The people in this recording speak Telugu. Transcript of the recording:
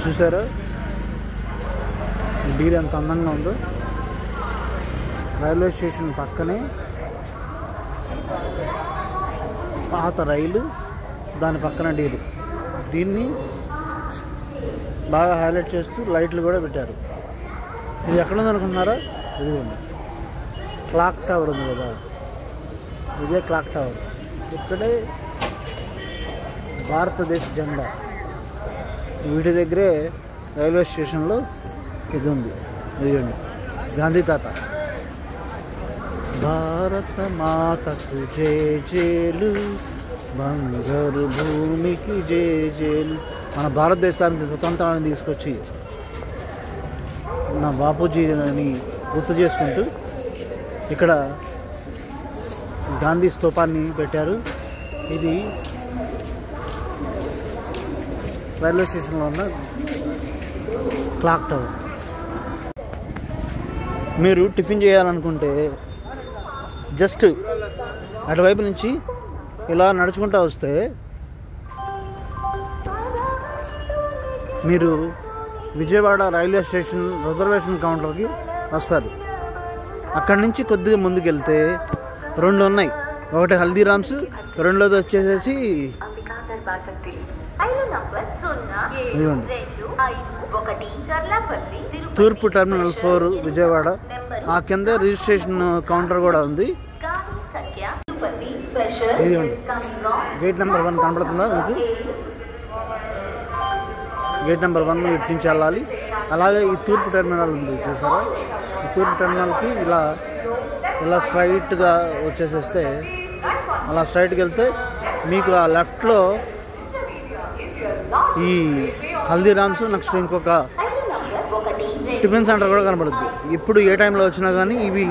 చూసారా డీల్ ఎంత అందంగా ఉందో. రైల్వే స్టేషన్ పక్కనే పాత రైలు, దాని పక్కన డీలు. దీన్ని బాగా హైలైట్ చేస్తూ లైట్లు కూడా పెట్టారు. ఇది ఎక్కడ ఉంది అనుకుంటున్నారా? ఇదిగోండి క్లాక్ టవర్ ఉంది కదా, ఇదే క్లాక్ టవర్. ఇక్కడే భారతదేశ జెండా. వీటి దగ్గరే రైల్వే స్టేషన్లో ఇది ఉంది. ఇదిగోండి గాంధీ తాత. భారత మాతకు జేజేలు, బంగారు భూమికి జేజేలు. మన భారతదేశానికి స్వతంత్రాన్ని తీసుకొచ్చి నా బాపూజీని గుర్తు చేసుకుంటూ ఇక్కడ గాంధీ స్తూపాన్ని పెట్టారు. ఇది రైల్వే స్టేషన్లో ఉన్న క్లాక్ టవర్. మీరు టిఫిన్ చేయాలనుకుంటే జస్ట్ అటువైపు నుంచి ఇలా నడుచుకుంటూ వస్తే మీరు విజయవాడ రైల్వే స్టేషన్ రిజర్వేషన్ కౌంటర్కి వస్తారు. అక్కడి నుంచి కొద్దిగా ముందుకెళ్తే రెండు ఉన్నాయి. ఒకటి హల్దీరామ్స్, రెండోది వచ్చేసేసి తూర్పు టెర్మినల్ 4 విజయవాడ. ఆ కింద రిజిస్ట్రేషన్ కౌంటర్ కూడా ఉంది. ఇదిగోండి గేట్ నెంబర్ 1 కనపడుతుందా మీకు? గేట్ నెంబర్ 1 ఇటు నుంచి వెళ్ళాలి. అలాగే ఈ తూర్పు టెర్మినల్ ఉంది చూసారా? ఈ తూర్పు టెర్మినల్కి ఇలా స్ట్రైట్గా వచ్చేసేస్తే, అలా స్ట్రైట్కి వెళ్తే మీకు ఆ లెఫ్ట్లో ఈ హల్దీరామ్స్, నెక్స్ట్ ఇంకొక టిఫిన్ సెంటర్ కూడా కనపడుద్ది. ఇప్పుడు ఏ టైంలో వచ్చినా కానీ ఇవి